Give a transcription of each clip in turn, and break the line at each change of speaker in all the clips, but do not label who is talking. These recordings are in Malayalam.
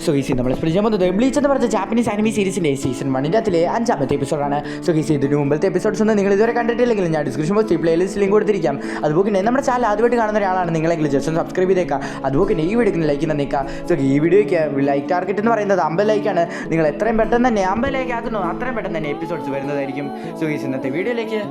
സോ ഈസി നമ്മൾ എക്സ്പ്ലെയിൻ പോകുന്നത് ബ്ലീച്ച് എന്ന് പറഞ്ഞ ജാപ്പനീസ് ആനിമി സീരീസിൻ്റെ സീസൺ 1 5ാമത്തെ എപ്പിസോഡാണ്. സോ ഈസി ഇതിന് മുമ്പത്തെ എപ്പിസോഡ്സ് ഒന്നും നിങ്ങൾ ഇതുവരെ കണ്ടിട്ടില്ലെങ്കിൽ ഞാൻ ഡിസ്ക്രിപ്ഷൻ ബോക്സിൽ പ്ലേലിസ്റ്റ് ലിങ്ക് കൊടുത്തിരിക്കാം. അതുപോലെ തന്നെ നമ്മുടെ ചാനൽ ആദ്യമായിട്ട് കാണുന്ന ഒരാളാണ് നിങ്ങളെങ്കിൽ ജസ്റ്റ് ഒന്ന് സബ്സ്ക്രൈബ് ചെയ്തേക്കാം. അതുപോലെ തന്നെ ഈ വീഡിയോക്ക് ലൈക്ക് തന്നേക്കാം. സോ ഈ വീഡിയോയ്ക്ക് ലൈക്ക് ടാർഗറ്റ് എന്ന് പറയുന്നത് 50 ലൈക്കാണ്. നിങ്ങൾ എത്രയും പെട്ടെന്ന് തന്നെ 50 ലൈക്ക് ആക്കുന്നു അത്രയും പെട്ടെന്ന് തന്നെ എപ്പിസോഡ്സ് വരുന്നതായിരിക്കും. സോ ഈസ് ഇന്നത്തെ വീഡിയോയിലേക്ക്.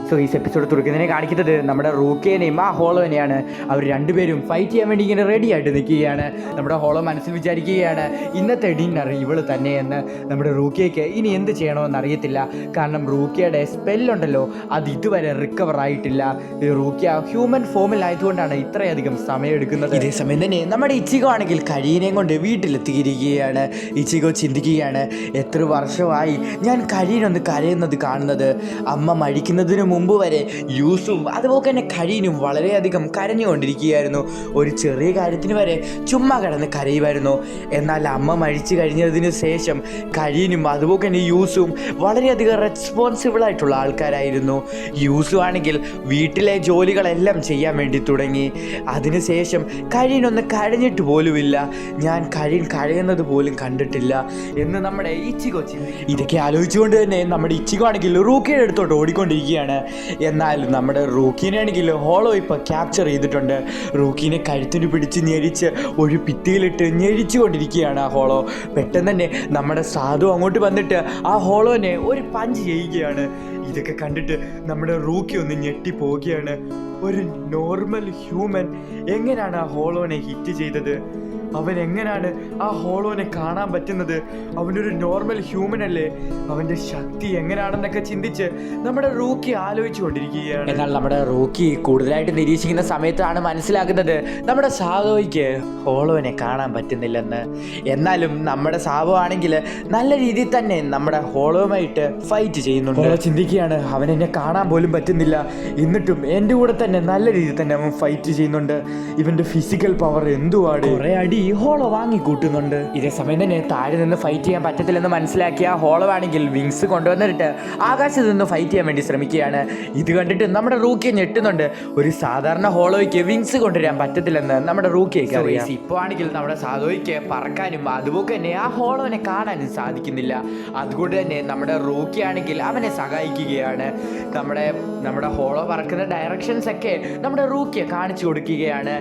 സോ ഈ എപ്പിസോഡ് തുറക്കുന്നതിനെ കാണിക്കുന്നത് നമ്മുടെ റൂക്കേനെയും ആ ഹോളോനെയാണ്. അവർ രണ്ടുപേരും ഫൈറ്റ് ചെയ്യാൻ വേണ്ടി ഇങ്ങനെ റെഡി ആയിട്ട് നിൽക്കുകയാണ്. നമ്മുടെ ഹോളോ മനസ്സിൽ വിചാരിക്കുകയാണ് ഇന്നത്തെ ഡിന്നർ ഇവള് തന്നെയെന്ന്. നമ്മുടെ റൂക്കിയയ്ക്ക് ഇനി എന്ത് ചെയ്യണമെന്ന് അറിയത്തില്ല. കാരണം റൂക്കിയയുടെ സ്പെല്ലുണ്ടല്ലോ അത് ഇതുവരെ റിക്കവർ ആയിട്ടില്ല. റൂക്കിയ ഹ്യൂമൻ ഫോമിലായതുകൊണ്ടാണ് ഇത്രയധികം സമയം എടുക്കുന്നത്. ഇതേ സമയം തന്നെ നമ്മുടെ ഇച്ചിഗോ ആണെങ്കിൽ കരീനെയും കൊണ്ട് വീട്ടിലെത്തിയിരിക്കുകയാണ്. ഇച്ചിഗോ ചിന്തിക്കുകയാണ് എത്ര വർഷമായി ഞാൻ കരീനൊന്ന് കരയുന്നത് കാണുന്നത്. അമ്മ മരിക്കുന്നതിന് മുമ്പ് വരെ യൂസും അതുപോലെ തന്നെ കരീനും വളരെയധികം കരഞ്ഞുകൊണ്ടിരിക്കുകയായിരുന്നു. ഒരു ചെറിയ കാര്യത്തിന് വരെ ചുമ്മാ കിടന്ന് കരയുമായിരുന്നു. എന്നാൽ അമ്മ മരിച്ചു കഴിഞ്ഞതിന് ശേഷം കരീനും അതുപോലെ തന്നെ യൂസും വളരെയധികം റെസ്പോൺസിബിൾ ആയിട്ടുള്ള ആൾക്കാരായിരുന്നു. യൂസു ആണെങ്കിൽ വീട്ടിലെ ജോലികളെല്ലാം ചെയ്യാൻ വേണ്ടി തുടങ്ങി. അതിനുശേഷം കരീനൊന്ന് കരഞ്ഞിട്ട് പോലുമില്ല. ഞാൻ കരീൻ കരയുന്നത് പോലും കണ്ടിട്ടില്ല എന്ന് നമ്മുടെ ഇച്ചിഗോ ചിന്തിക്കും. ഇതൊക്കെ ആലോചിച്ചുകൊണ്ട് തന്നെ നമ്മുടെ ഇച്ചിഗോ ആണെങ്കിൽ റൂക്കിയുടെ അടുത്തോട്ട് ഓടിക്കൊണ്ടിരിക്കുകയാണ്. എന്നാൽ നമ്മുടെ റൂക്കിനെ ആണെങ്കിൽ ഹോളോ ഇപ്പോൾ ക്യാപ്ചർ ചെയ്തിട്ടുണ്ട്. റൂക്കിനെ കഴുത്തിന് പിടിച്ച് ഞെരിച്ച് ഒരു ഭിത്തിയിലിട്ട് ഞെരിച്ചു കൊണ്ടിരിക്കുകയാണ് ആ ഹോളോ. പെട്ടെന്ന് തന്നെ നമ്മുടെ സാധു അങ്ങോട്ട് വന്നിട്ട് ആ ഹോളോനെ ഒരു പഞ്ച് ചെയ്യുകയാണ്. ഇതൊക്കെ കണ്ടിട്ട് നമ്മുടെ റൂക്കി ഒന്ന് ഞെട്ടിപ്പോവുകയാണ്. ഒരു നോർമൽ ഹ്യൂമൻ എങ്ങനെയാണ് ആ ഹോളോനെ ഹിറ്റ് ചെയ്തത്? അവൻ എങ്ങനെയാണ് ആ ഹോളോനെ കാണാൻ പറ്റുന്നത്? അവനൊരു നോർമൽ ഹ്യൂമൻ അല്ലേ? അവൻ്റെ ശക്തി എങ്ങനെയാണെന്നൊക്കെ ചിന്തിച്ച് നമ്മുടെ റൂക്കി ആലോചിച്ചു കൊണ്ടിരിക്കുകയാണ്. എന്നാൽ നമ്മുടെ റൂക്കി കൂടുതലായിട്ട് നിരീക്ഷിക്കുന്ന സമയത്താണ് മനസ്സിലാക്കുന്നത് നമ്മുടെ സാവോയ്ക്ക് ഹോളോനെ കാണാൻ പറ്റുന്നില്ലെന്ന്. എന്നാലും നമ്മുടെ സാവോ ആണെങ്കിൽ നല്ല രീതിയിൽ തന്നെ നമ്മുടെ ഹോളോയുമായിട്ട് ഫൈറ്റ് ചെയ്യുന്നുണ്ട്. ചിന്തിക്കുകയാണ് അവൻ എന്നെ കാണാൻ പോലും പറ്റുന്നില്ല, എന്നിട്ടും എൻ്റെ കൂടെ തന്നെ നല്ല രീതിയിൽ തന്നെ അവൻ ഫൈറ്റ് ചെയ്യുന്നുണ്ട്. ഇവൻ്റെ ഫിസിക്കൽ പവർ എന്തുവാണ്? കുറേ അടി ഹോളോ വാങ്ങിക്കൂട്ടുന്നുണ്ട്. ഇതേ സമയം തന്നെ താഴെ നിന്ന് ഫൈറ്റ് ചെയ്യാൻ പറ്റത്തില്ലെന്ന് മനസ്സിലാക്കിയ ഹോളോ ആണെങ്കിൽ വിങ്സ് കൊണ്ടുവന്നിട്ട് ആകാശത്ത് നിന്ന് ഫൈറ്റ് ചെയ്യാൻ വേണ്ടി ശ്രമിക്കുകയാണ്. ഇത് കണ്ടിട്ട് നമ്മുടെ റൂക്കിയെ ഞെട്ടുന്നുണ്ട്. ഒരു സാധാരണ ഹോളോയ്ക്ക് വിങ്സ് കൊണ്ടുവരാൻ പറ്റത്തില്ലെന്ന് നമ്മുടെ റൂക്കിയൊക്കെ അറിയാം. ഇപ്പോൾ ആണെങ്കിൽ നമ്മുടെ സാധോയ്ക്ക് പറക്കാനും അതുപോലെ തന്നെ ആ ഹോളോനെ കാണാനും സാധിക്കുന്നില്ല. അതുകൊണ്ട് തന്നെ നമ്മുടെ റൂക്കി ആണെങ്കിൽ അവനെ സഹായിക്കുകയാണ്. നമ്മുടെ ഹോളോ പറക്കുന്ന ഡയറക്ഷൻസ് ഒക്കെ നമ്മുടെ റൂക്കിയെ കാണിച്ചു കൊടുക്കുകയാണ്.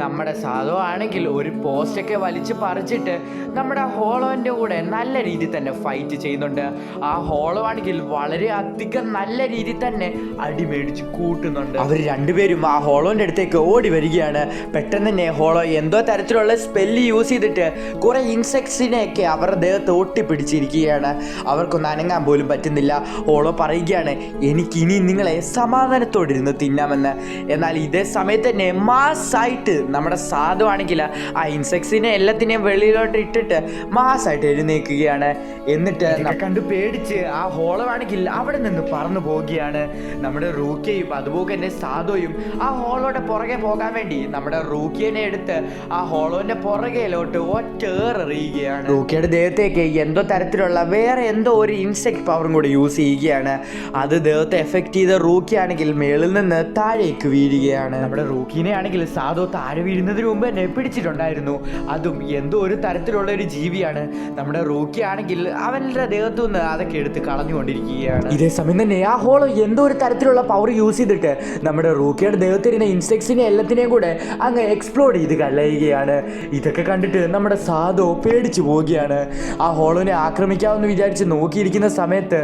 നമ്മുടെ സാധോ ആണെങ്കിൽ ഒരു പോസ്റ്റൊക്കെ വലിച്ച് പറിച്ചിട്ട് നമ്മുടെ ഹോളോൻ്റെ കൂടെ നല്ല രീതിയിൽ തന്നെ ഫൈറ്റ് ചെയ്യുന്നുണ്ട്. ആ ഹോളോ ആണെങ്കിൽ വളരെ അധികം നല്ല രീതിയിൽ തന്നെ അടി മേടിച്ച് കൂട്ടുന്നുണ്ട്. അവർ രണ്ടുപേരും ആ ഹോളോൻ്റെ അടുത്തേക്ക് ഓടി വരികയാണ്. പെട്ടെന്ന് തന്നെ ഹോളോ എന്തോ തരത്തിലുള്ള സ്പെല്ല് യൂസ് ചെയ്തിട്ട് കുറേ ഇൻസെക്ട്സിനെയൊക്കെ അവരുടെ ദേഹത്ത് ഒട്ടിപ്പിടിച്ചിരിക്കുകയാണ്. അവർക്കൊന്നും അനങ്ങാൻ പോലും പറ്റുന്നില്ല. ഹോളോ പറയുകയാണ് എനിക്കിനി നിങ്ങളെ സമാധാനത്തോടിരുന്ന് തിന്നാമെന്ന്. എന്നാൽ ഇതേ സമയത്ത് തന്നെ മാസായിട്ട് നമ്മുടെ സാധു ആണെങ്കിൽ ആ ഇൻസെക്ട്സിനെ എല്ലാത്തിനെയും വെളിയിലോട്ട് ഇട്ടിട്ട് മാസായിട്ട് എഴുന്നേൽക്കുകയാണ്. എന്നിട്ട് കണ്ട് പേടിച്ച് ആ ഹോളോ ആണെങ്കിൽ അവിടെ നിന്ന് പറന്നു പോവുകയാണ്. നമ്മുടെ റൂക്കിയയും അതുപോലെ തന്നെ സാധോയും ആ ഹോളോയുടെ പുറകെ പോകാൻ വേണ്ടി നമ്മുടെ റൂക്കിയനെ എടുത്ത് ആ ഹോളോന്റെ പുറകെയിലോട്ട് ഒറ്റേറിയുകയാണ്. റൂക്കിയുടെ ദേഹത്തേക്ക് എന്തോ തരത്തിലുള്ള വേറെ എന്തോ ഒരു ഇൻസെക്ട് പവറും കൂടി യൂസ് ചെയ്യുകയാണ്. അത് ദേഹത്തെ എഫക്ട് ചെയ്ത റൂക്കി ആണെങ്കിൽ മേളിൽ നിന്ന് താഴേക്ക് വീഴുകയാണ്. നമ്മുടെ റൂക്കിനെ ആണെങ്കിൽ സാധോ താഴെ വീഴുന്നതിന് മുമ്പ് തന്നെ പിടിച്ചിട്ടുണ്ടായിരുന്നു. അതും എന്തോ ഒരു തരത്തിലുള്ള ഒരു ജീവിയാണ്. നമ്മുടെ റൂക്കി ആണെങ്കിൽ അവൻ്റെ ദേഹത്തു നിന്ന് അതൊക്കെ എടുത്ത് കളഞ്ഞുകൊണ്ടിരിക്കുകയാണ്. ഇതേ സമയം തന്നെ ആ ഹോളോ എന്തോ ഒരു തരത്തിലുള്ള പവർ യൂസ് ചെയ്തിട്ട് നമ്മുടെ റൂക്കിയുടെ ദേഹത്തിരുന്ന ഇൻസെക്ട്സിനെ എല്ലാത്തിനെയും കൂടെ അങ്ങ് എക്സ്പ്ലോഡ് ചെയ്ത് കളയുകയാണ്. ഇതൊക്കെ കണ്ടിട്ട് നമ്മുടെ സാധോ പേടിച്ചു പോവുകയാണ്. ആ ഹോളോനെ ആക്രമിക്കാമെന്ന് വിചാരിച്ച് നോക്കിയിരിക്കുന്ന സമയത്ത്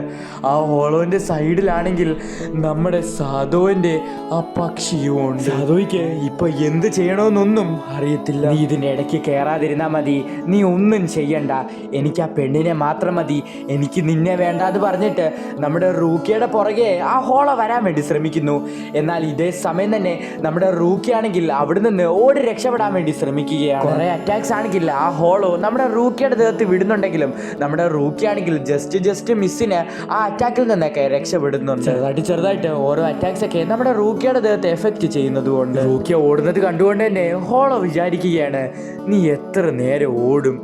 ആ ഹോളോന്റെ സൈഡിലാണെങ്കിൽ നമ്മുടെ സാധോന്റെ ആ പക്ഷിയും ഉണ്ട്. സാധോയ്ക്ക് ഇപ്പൊ എന്ത് ചെയ്യണമെന്നൊന്നും അറിയത്തില്ല. നീ ഇതിൻ്റെ ഇടയ്ക്ക് കയറാതിരുന്നാൽ മതി, നീ ഒന്നും ചെയ്യണ്ട, എനിക്ക് ആ പെണ്ണിനെ മാത്രം മതി, എനിക്ക് നിന്നെ വേണ്ട എന്ന് പറഞ്ഞിട്ട് നമ്മുടെ റൂക്കിയുടെ പുറകെ ആ ഹോളോ വരാൻ വേണ്ടി ശ്രമിക്കുന്നു. എന്നാൽ ഇതേ സമയം തന്നെ നമ്മുടെ റൂക്കി ആണെങ്കിൽ അവിടെ നിന്ന് ഓടി രക്ഷപ്പെടാൻ വേണ്ടി ശ്രമിക്കുകയാണ്. കുറേ അറ്റാക്സ് ആണെങ്കിൽ ആ ഹോളോ നമ്മുടെ റൂക്കിയുടെ ദേഹത്ത് വിടുന്നുണ്ടെങ്കിലും നമ്മുടെ റൂക്കി ആണെങ്കിൽ ജസ്റ്റ് മിസ്സിന് ആ അറ്റാക്കിൽ നിന്നൊക്കെ രക്ഷപ്പെടുന്നുണ്ട്. ചെറുതായിട്ട് ഓരോ അറ്റാക്സ് ഒക്കെ നമ്മുടെ റൂക്കിയുടെ ദേഹത്ത് എഫക്റ്റ് ചെയ്യുന്നത് കൊണ്ട് റൂക്കിയ ഓടുന്നത് കണ്ടുകൊണ്ട് തന്നെ ഹോളോ വിചാരിക്കുകയാണ് നീ എത്ര നേരം ഓടും,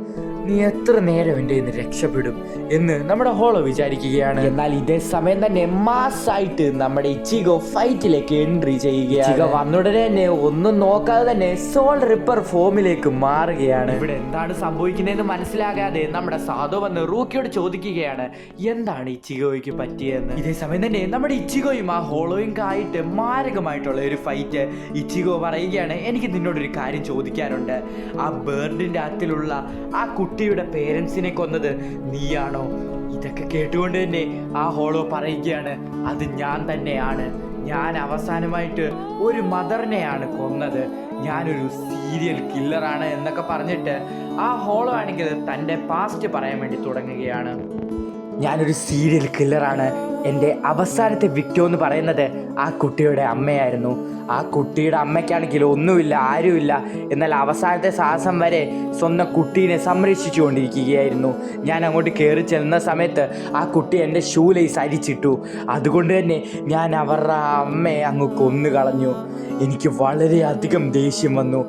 നീ എത്ര നേരം എൻ്റെ ഇന്ന് രക്ഷപ്പെടും എന്ന് നമ്മുടെ ഹോളോ വിചാരിക്കുകയാണ്. എന്നാൽ ഇതേ സമയം തന്നെ മാസായിട്ട് നമ്മുടെ ഇച്ചിഗോ ഫൈറ്റിലേക്ക് എൻട്രി ചെയ്യുകയാണ്. ഇച്ചിഗോ വന്നുടനെ തന്നെ ഒന്നും നോക്കാതെ തന്നെ സോൾ റിപ്പർ ഫോമിലേക്ക് മാറുകയാണ്. ഇവിടെ എന്താണ് സംഭവിക്കുന്നതെന്ന് മനസ്സിലാകാതെ നമ്മുടെ സാധു വന്ന് റൂക്കിയോട് ചോദിക്കുകയാണ് എന്താണ് ഇച്ചിഗോയ്ക്ക് പറ്റിയെന്ന്. ഇതേ സമയം തന്നെ നമ്മുടെ ഇച്ചിഗോയും ആ ഹോളോയും ആയിട്ട് മാരകമായിട്ടുള്ള ഒരു ഫൈറ്റ്. ഇച്ചിഗോ പറയുകയാണ് എനിക്ക് നിന്നോടൊരു കാര്യം ചോദിക്കാനുണ്ട്. ആ ബേർഡിന്റെ അകത്തിലുള്ള ആ കുട്ടിയുടെ പേരൻസിനെ കൊന്നത് നീയാണോ? ഇതൊക്കെ കേട്ടുകൊണ്ട് തന്നെ ആ ഹോളോ പറയുകയാണ് അത് ഞാൻ തന്നെയാണ്. ഞാൻ അവസാനമായിട്ട് ഒരു മദറിനെയാണ് കൊന്നത്. ഞാനൊരു സീരിയൽ കില്ലറാണ് എന്നൊക്കെ പറഞ്ഞിട്ട് ആ ഹോളോ ആണെങ്കിൽ തൻ്റെ പാസ്റ്റ് പറയാൻ വേണ്ടി തുടങ്ങുകയാണ്. ഞാനൊരു സീരിയൽ കില്ലറാണ്. എൻ്റെ അവസാനത്തെ വിക്ടിം എന്ന് പറയുന്നത് ആ കുട്ടിയുടെ അമ്മയായിരുന്നു. ആ കുട്ടിയുടെ അമ്മയ്ക്കാണെങ്കിൽ ഒന്നുമില്ല, ആരുമില്ല. എന്നാൽ അവസാനത്തെ ശ്വാസം വരെ സ്വന്തം കുട്ടീനെ സംരക്ഷിച്ചു കൊണ്ടിരിക്കുകയായിരുന്നു. ഞാൻ അങ്ങോട്ട് കയറി ചെല്ലുന്ന സമയത്ത് ആ കുട്ടി എൻ്റെ ഷൂ ലേസ് അരിച്ചിട്ടു. അതുകൊണ്ട് തന്നെ ഞാൻ അവരുടെ അമ്മയെ അങ്ങ് കൊന്നു കളഞ്ഞു. എനിക്ക് വളരെയധികം ദേഷ്യം വന്നു.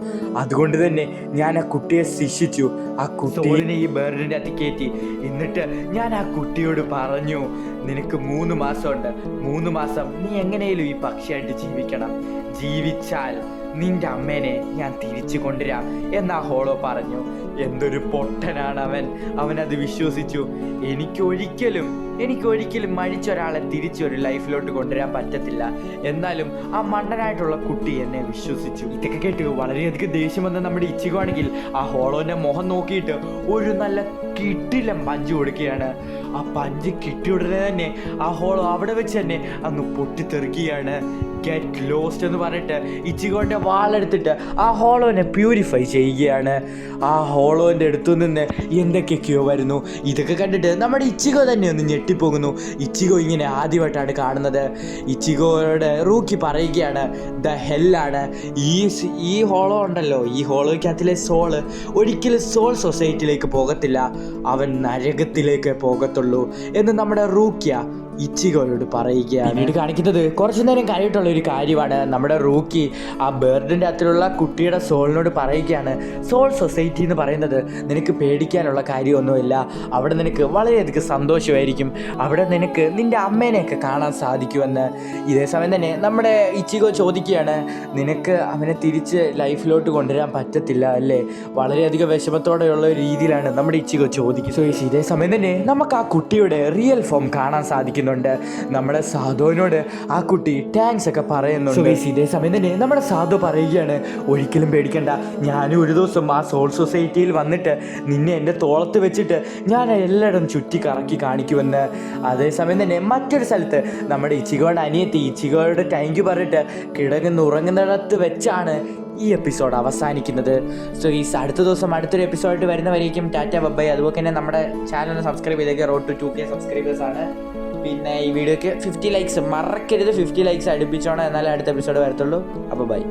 അതുകൊണ്ട് തന്നെ ഞാൻ ആ കുട്ടിയെ ശിക്ഷിച്ചു. ആ കുട്ടീനെ ഈ ബേർഡിൻ്റെ അകത്ത് കയറ്റി. എന്നിട്ട് ഞാൻ ആ കുട്ടിയോട് പറഞ്ഞു നിനക്ക് 3 മാസമുണ്ട്. 3 മാസം നീ എങ്ങനെയും ഈ പക്ഷിയായിട്ട് ജീവിക്കണം. ജീവിച്ചാൽ നിന്റെ അമ്മേനെ ഞാൻ തിരിച്ചു കൊണ്ടുവരാം എന്നാ ഹോളോ പറഞ്ഞു. എന്തൊരു പൊട്ടനാണ് അവനത് വിശ്വസിച്ചു. എനിക്കൊരിക്കലും മരിച്ചൊരാളെ തിരിച്ചൊരു ലൈഫിലോട്ട് കൊണ്ടുവരാൻ പറ്റത്തില്ല. എന്നാലും ആ മണ്ടനായിട്ടുള്ള കുട്ടി എന്നെ വിശ്വസിച്ചു. ഇതൊക്കെ കേട്ട് വളരെയധികം ദേഷ്യം വന്ന നമ്മുടെ ഇച്ചിഗോ ആണെങ്കിൽ ആ ഹോളോന്റെ മുഖം നോക്കിയിട്ട് ഒരു നല്ല കിട്ടിലം പഞ്ച് കൊടുക്കുകയാണ്. ആ പഞ്ച് കിട്ടിയ ഉടനെ തന്നെ ആ ഹോളോ അവിടെ വെച്ച് തന്നെ അങ്ങ് പൊട്ടിത്തെറിക്കുകയാണ്. ഗെറ്റ് ലോസ്റ്റ് എന്ന് പറഞ്ഞിട്ട് ഇച്ചിഗോന്റെ വാളെടുത്തിട്ട് ആ ഹോളോനെ പ്യൂരിഫൈ ചെയ്യുകയാണ്. ആ ഹോളോന്റെ അടുത്തു നിന്ന് എന്തൊക്കെയൊക്കെയോ വരുന്നു. ഇതൊക്കെ കണ്ടിട്ട് നമ്മുടെ ഇച്ചിഗോ തന്നെ ഒന്ന് ഞെട്ടിപ്പോകുന്നു. ഇച്ചിഗോ ഇങ്ങനെ ആദ്യമായിട്ടാണ് കാണുന്നത്. ഇച്ചിഗോയുടെ റൂക്കി പറയുകയാണ് ദ ഹെല്ലാണ് ഈ ഹോളോ ഉണ്ടല്ലോ, ഈ ഹോളോയ്ക്കകത്തിലെ സോള് ഒരിക്കലും സോൾ സൊസൈറ്റിയിലേക്ക് പോകത്തില്ല, അവൻ നരകത്തിലേക്ക് പോകത്തുള്ളൂ എന്ന് നമ്മുടെ റൂക്കിയ ഇച്ചിഗോയോട് പറയുകയാണ്. പിന്നീട് കാണിക്കുന്നത് കുറച്ചു നേരം കഴിഞ്ഞിട്ടുള്ള ഒരു കാര്യമാണ്. നമ്മുടെ റൂക്കി ആ ബേർഡിൻ്റെ അകത്തിലുള്ള കുട്ടിയുടെ സോളിനോട് പറയുകയാണ് സോൾ സൊസൈറ്റി എന്ന് പറയുന്നത് നിനക്ക് പേടിക്കാനുള്ള കാര്യമൊന്നുമില്ല. അവിടെ നിനക്ക് വളരെയധികം സന്തോഷമായിരിക്കും. അവിടെ നിനക്ക് നിൻ്റെ അമ്മേനെയൊക്കെ കാണാൻ സാധിക്കുമെന്ന്. ഇതേ സമയം തന്നെ നമ്മുടെ ഇച്ചിഗോ ചോദിക്കുകയാണ് നിനക്ക് അവനെ തിരിച്ച് ലൈഫിലോട്ട് കൊണ്ടുവരാൻ പറ്റത്തില്ല അല്ലേ? വളരെയധികം വിഷമത്തോടെയുള്ള ഒരു രീതിയിലാണ് നമ്മുടെ ഇച്ചിഗോ ചോദിക്കുന്നത്. സോ ഇതേ സമയം തന്നെ നമുക്ക് ആ കുട്ടിയുടെ റിയൽ ഫോം കാണാൻ സാധിക്കുന്നു. നമ്മുടെ സാധുവിനോട് ആ കുട്ടി താങ്ക്സ് ഒക്കെ പറയുന്നുണ്ട്. ഇതേ സമയം തന്നെ നമ്മുടെ സാധു പറയുകയാണ് ഒരിക്കലും പേടിക്കണ്ട, ഞാനും ഒരു ദിവസം ആ സോൾ സൊസൈറ്റിയിൽ വന്നിട്ട് നിന്നെ എൻ്റെ തോളത്ത് വെച്ചിട്ട് ഞാൻ എല്ലായിടം ചുറ്റി കറക്കി കാണിക്കുമെന്ന്. അതേസമയം തന്നെ മറ്റൊരു സ്ഥലത്ത് നമ്മുടെ ഇച്ചിഗോയുടെ അനിയത്തി ഇച്ചിഗോയുടെ താങ്ക് യു പറഞ്ഞിട്ട് കിടങ്ങുന്നുറങ്ങുന്നിടത്ത് വെച്ചാണ് ഈ എപ്പിസോഡ് അവസാനിക്കുന്നത്. സോ ഈ അടുത്ത ദിവസം അടുത്തൊരു എപ്പിസോഡായിട്ട് വരുന്നവരേക്കും ടാറ്റ ബൈ. അതുപോലെ തന്നെ നമ്മുടെ ചാനൽ സബ്സ്ക്രൈബ് ചെയ്തേക്കുക. റോഡ് ടു 2K സബ്സ്ക്രൈബേഴ്സ് ആണ്. പിന്നെ ഈ വീഡിയോക്ക് 50 ലൈക്സ് മറക്കരുത്. 50 ലൈക്സ് അടുപ്പിച്ചോണം, എന്നാലേ അടുത്ത എപ്പിസോഡ് വരത്തുള്ളൂ. അപ്പോൾ ബൈ.